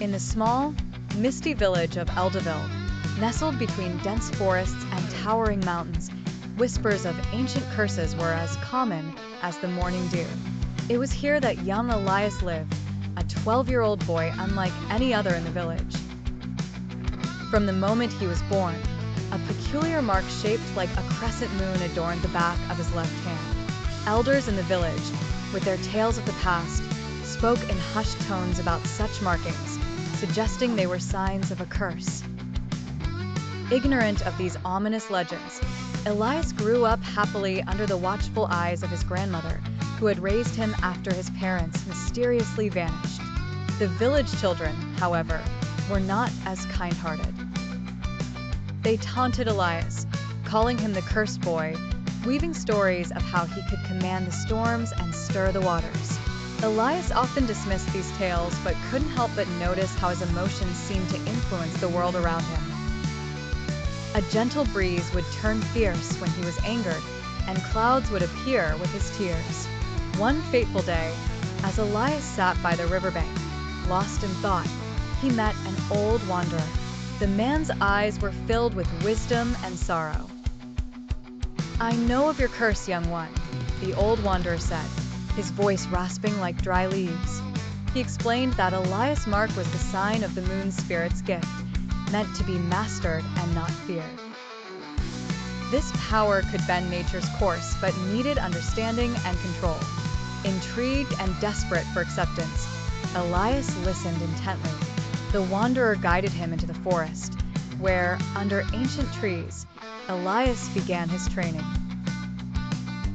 In the small, misty village of Eldaville, nestled between dense forests and towering mountains, whispers of ancient curses were as common as the morning dew. It was here that young Elias lived, a 12-year-old boy unlike any other in the village. From the moment he was born, a peculiar mark shaped like a crescent moon adorned the back of his left hand. Elders in the village, with their tales of the past, spoke in hushed tones about such markings, suggesting they were signs of a curse. Ignorant of these ominous legends, Elias grew up happily under the watchful eyes of his grandmother, who had raised him after his parents mysteriously vanished. The village children, however, were not as kind-hearted. They taunted Elias, calling him the cursed boy, weaving stories of how he could command the storms and stir the waters. Elias often dismissed these tales but couldn't help but notice how his emotions seemed to influence the world around him. A gentle breeze would turn fierce when he was angered, and clouds would appear with his tears. One fateful day, as Elias sat by the riverbank, lost in thought, he met an old wanderer. The man's eyes were filled with wisdom and sorrow. "I know of your curse, young one," the old wanderer said, his voice rasping like dry leaves. He explained that Elias' mark was the sign of the moon spirit's gift, meant to be mastered and not feared. This power could bend nature's course but needed understanding and control. Intrigued and desperate for acceptance, Elias listened intently. The wanderer guided him into the forest, where, under ancient trees, Elias began his training.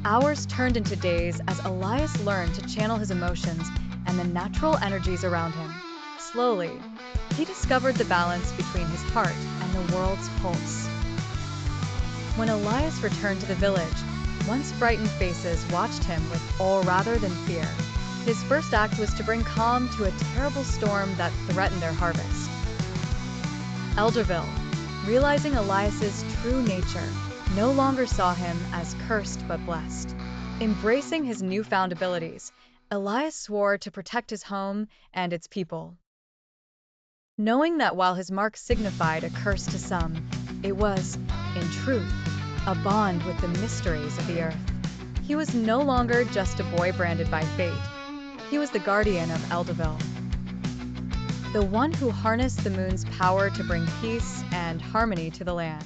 Hours turned into days as Elias learned to channel his emotions and the natural energies around him. Slowly, he discovered the balance between his heart and the world's pulse. When Elias returned to the village, once frightened faces watched him with awe rather than fear. His first act was to bring calm to a terrible storm that threatened their harvest. Eldaville, realizing Elias's true nature, no longer saw him as cursed but blessed. Embracing his newfound abilities, Elias swore to protect his home and its people. Knowing that while his mark signified a curse to some, it was, in truth, a bond with the mysteries of the earth. He was no longer just a boy branded by fate. He was the guardian of Eldaville, the one who harnessed the moon's power to bring peace and harmony to the land.